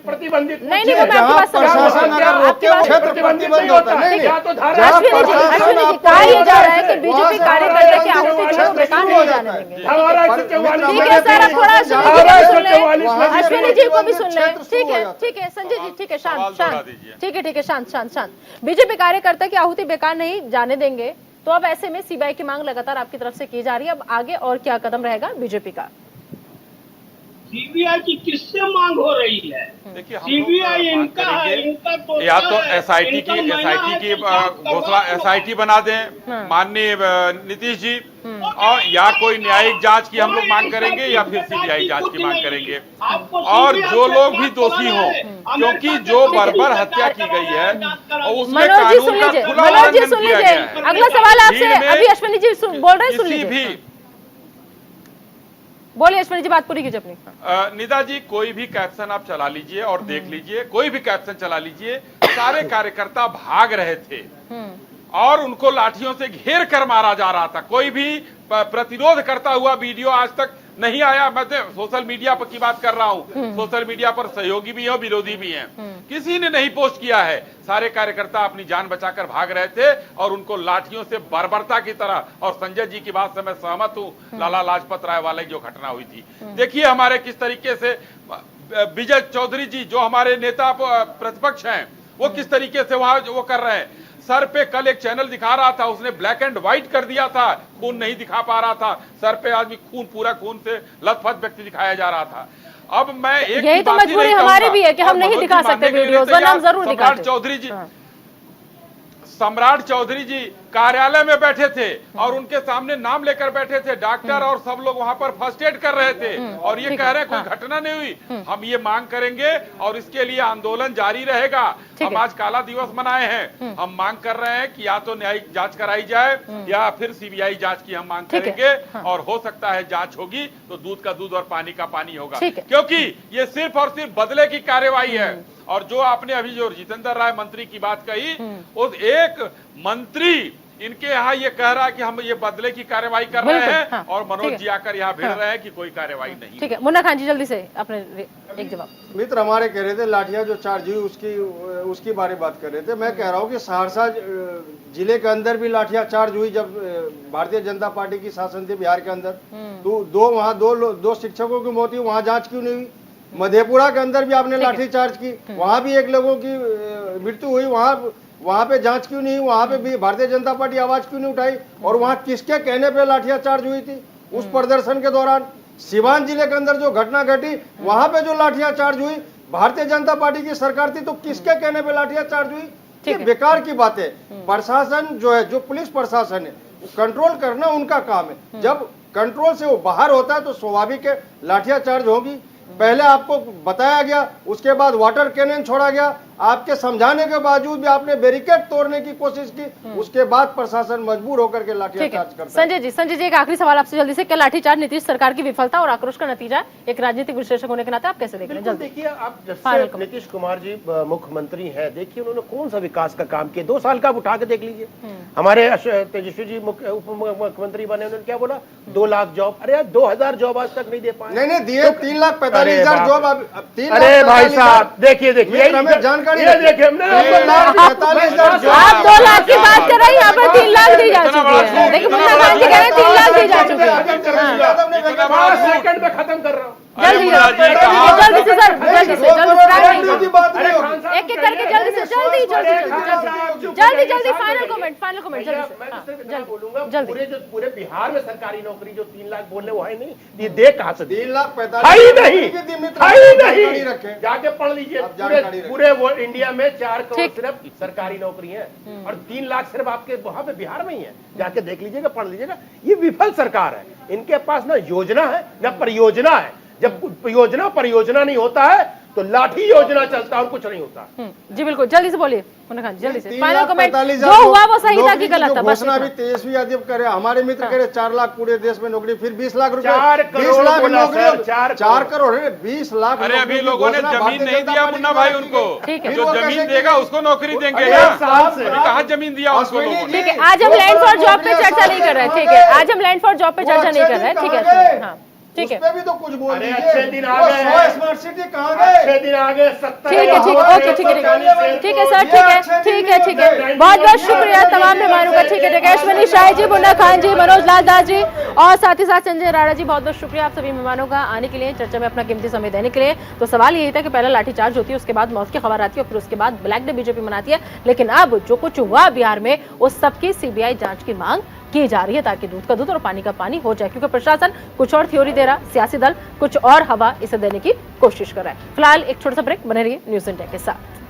नहीं वो मैं आपकी जहाँ बात समझ प्रशासन रही हूँ, अगर आपकी रोके बात- क्षेत्र प्रतिबंध होता है। नहीं या तो नहीं, धारा जहाँ अश्विनी जी प्रशासन कहा यह जा रहा है कि वहाँ बीजेपी से कार्यकर्ता की हमारे आहुति क्षेत्र को बेकार शुरू नहीं हो जाने जाता है। देंगे। हमारा 144 ठीक है सर, अब थोड़ा अश्विनी जी को भी सुन ले, अश्विनी जी को भी सुन ले, ठीक है ठीक है, संजय जी ठीक है, शांत सवाल दोहरा शांत, दीजिए। ठीक है शांत शांत शांत। बीजेपी कार्यकर्ता की आहुति बेकार नहीं जाने देंगे, तो अब ऐसे में सीबीआई की मांग लगातार आपकी तरफ से की जा रही है, अब आगे और क्या कदम रहेगा बीजेपी का? सीबीआई की किससे मांग हो रही है? देखिए हम सीबीआई लोग मांग इनका है, करेंगे, इनका तो या तो है, एसआईटी इनका की महीना है की कि जांच घोषणा करवा एसआईटी बना दें माननीय नीतीश जी, और या कोई न्यायिक जांच की हम लोग मांग करेंगे या फिर सीबीआई जांच की मांग करेंगे। और जो लोग भी दोषी हों, क्योंकि जो बर्बर हत्या की गई है और उसमें मनोज जी कानून सुन का लीजिए, खुला मनोज जी उल्लंघन सुन किया लीजिए, गया है। अगला सवाल आपसे भीड़ में अभी अश्विनी जी बोल रहे हैं, सुन किसी लीजिए, भी बोलिए अश्विनी जी, बात पूरी कीजिए अपनी। निदा जी, कोई भी कैप्शन आप चला लीजिए और देख लीजिए, कोई भी कैप्शन चला लीजिए, सारे कार्यकर्ता भाग रहे थे और उनको लाठियों से घेर कर मारा जा रहा था। कोई भी प्रतिरोध करता हुआ वीडियो आज तक नहीं आया। मैं तो सोशल मीडिया पर की बात कर रहा हूं, सोशल मीडिया पर सहयोगी भी हैं और विरोधी भी हैं, किसी ने नहीं पोस्ट किया है। सारे कार्यकर्ता अपनी जान बचाकर भाग रहे थे और उनको लाठियों से बर्बरता की तरह, और संजय जी की बात से मैं सहमत हूं, लाला लाजपत राय वाले जो घटना हुई थी, देखिए हमारे किस तरीके से विजय चौधरी जी जो हमारे नेता प्रतिपक्ष हैं, वो किस तरीके से वहां वो कर रहे हैं। सर पे कल एक चैनल दिखा रहा था, उसने ब्लैक एंड व्हाइट कर दिया था, खून नहीं दिखा पा रहा था, सर पे आज भी खून, पूरा खून से लथपथ व्यक्ति दिखाया जा रहा था। अब मैं एक यही तो मजबूरी हमारी भी है कि हम नहीं दिखा सकते वीडियोस, वरना हम जरूर दिखाते। सम्राट चौधरी जी कार्यालय में बैठे थे और उनके सामने नाम लेकर बैठे थे, डॉक्टर और सब लोग वहां पर फर्स्ट एड कर रहे थे और ये कह रहे हैं कोई घटना नहीं हुई। हम ये मांग करेंगे और इसके लिए आंदोलन जारी रहेगा। हम आज काला दिवस मनाए हैं, हम मांग कर रहे हैं कि या तो न्यायिक जांच कराई जाए या फिर सीबीआई जांच की हम मांग करेंगे, और हो सकता है जांच होगी तो दूध का दूध और पानी का पानी होगा, क्योंकि ये सिर्फ और सिर्फ बदले की कार्यवाही है। और जो आपने अभी जो जितेंद्र राय मंत्री की बात कही, उस एक मंत्री इनके यहाँ ये कह रहा है कि हम ये बदले की कार्रवाई कर रहे हैं और मनोज जी आकर यहाँ भिड़ रहे हैं कि कोई कार्रवाई नहीं। ठीक है, मुन्ना खान जी जल्दी से अपने एक जवाब। मित्र हमारे कह रहे थे लाठियां जो चार्ज हुई उसकी बारे बात कर रहे थे। मैं कह रहा हूँ कि सहरसा जिले के अंदर भी लाठियां चार्ज हुई जब भारतीय जनता पार्टी की शासन थी बिहार के अंदर, तो वहाँ दो शिक्षकों की मौत हुई, वहाँ जांच क्यों नहीं हुई? मधेपुरा के अंदर भी आपने लाठी चार्ज की, वहां भी एक लोगों की मृत्यु हुई, वहां पे जांच क्यों नहीं? वहां पे भी भारतीय जनता पार्टी आवाज क्यों नहीं उठाई? और वहां किसके कहने पे लाठियां चार्ज हुई थी उस प्रदर्शन के दौरान? सीवान जिले के अंदर जो घटना घटी वहां पे जो लाठियां चार्ज हुई, भारतीय जनता पार्टी की सरकार थी, तो किसके कहने पे लाठियां चार्ज हुई? ये बेकार की बात है। प्रशासन जो है, जो पुलिस प्रशासन है, कंट्रोल करना उनका काम है। जब कंट्रोल से वो बाहर होता है तो स्वाभाविक है लाठियां चार्ज होगी। पहले आपको बताया गया, उसके बाद वाटर कैनन छोड़ा गया, आपके समझाने के बावजूद भी आपने बैरिकेड तोड़ने की कोशिश की, उसके बाद प्रशासन मजबूर होकर के लाठीचार्ज करता है। संजय जी एक आखिरी सवाल आपसे जल्दी से, क्या लाठीचार्ज नीतीश सरकार की विफलता और आक्रोश का नतीजा? एक राजनीतिक विश्लेषक होने के नाते आप कैसे देख रहे हैं? जल्दी देखिए, आप जब नीतीश कुमार जी मुख्यमंत्री हैं, देखिए उन्होंने कौन सा विकास का काम किया, 2 साल का आप उठा के देख लीजिए। हमारे तेजस्वी जी उप मुख्यमंत्री बने, उन्होंने क्या बोला? 2 लाख जॉब। अरे यार 2000 जॉब आज तक नहीं दे पाए। नहीं दिए, 3,45,000 जॉब। अरे भाई साहब देखिए जानकारी देखिए, आप 2 लाख की बात कर रहे हैं, यहाँ पर 3 लाख दी जा चुकी है। देखिए मुन्ना खान जी कह रहे हैं 3 लाख दी जा चुकी है। 5 सेकंड में खत्म कर रहा हूँ। जल्दी से सर, एक एक करके जल्दी फाइनल कमेंट जल्दी। पूरे बिहार में सरकारी नौकरी जो 3 लाख बोल रहे वो है नहीं, ये दे कहाँ से? 3,45,000 नहीं, जाके पढ़ लीजिए। पूरे इंडिया में 4 करोड़ सिर्फ सरकारी नौकरी है और 3 लाख सिर्फ आपके वहां पे बिहार में ही है। जाके देख लीजिएगा, पढ़ लीजिएगा। ये विफल सरकार है, इनके पास ना योजना है ना परियोजना है। जब योजना परियोजना नहीं होता है तो लाठी योजना चलता और कुछ नहीं होता। जी बिल्कुल, जल्दी से बोलिए मुन्ना खान, जल्दी से 3 फाइनल लाख कमेंट। 45 जो हुआ वो सही था कि गलत था, बस घोषणा भी इतना। तेजस्वी यादव करे, हमारे मित्र करे 4 लाख पूरे देश में नौकरी, फिर 20 लाख रुपए, 4 करोड़ 20 लाख बोला नौकरी, सर, 4 करोड़ है, 20 लाख। अरे अभी लोगों ने जमीन नहीं दिया मुन्ना भाई उनको, ठीक है। जो जमीन देगा उसको नौकरी देंगे। अरे क्या साहब से कहा जमीन दिया उसको लोगों ने? ठीक है, आज हम लैंड फॉर जॉब पे चर्चा नहीं कर रहे, ठीक है, आज हम लैंड फॉर जॉब पे चर्चा नहीं कर रहे, ठीक है, हाँ ठीक है, उसपे भी तो कुछ बोल अरे दीजिए। अच्छे दिन आ वो गए 100 स्मार्ट सिटी कहाँ गए? अच्छे दिन आगे 70 ठीक है, ठीक है, ओके, ठीक है, ठीक है, ठीक है सर, ठीक है, ठीक है, ठीक है, बहुत बहुत शुक्रिया तमाम मेहमानों का। ठीक है, टेकेश्वरी शाही जी, मुन्ना खान जी, मनोज लाल दास जी और साथ ही साथ संजय राणा जी, बहुत बहुत शुक्रिया आप सभी मेहमानों का आने के लिए, चर्चा में अपना कीमती समय देने के लिए। तो सवाल यही था कि पहले लाठीचार्ज होती है, उसके बाद मौत की खबर आती है और फिर उसके बाद ब्लैक डे बीजेपी मनाती है, लेकिन अब जो कुछ हुआ बिहार में उस सबकी सीबीआई जांच की मांग की जा रही है ताकि दूध का दूध और पानी का पानी हो जाए, क्योंकि प्रशासन कुछ और थ्योरी दे रहा, सियासी दल कुछ और हवा इसे देने की कोशिश कर रहा है। फिलहाल एक छोटा सा ब्रेक, बने रहिए न्यूज़ इंडिया के साथ।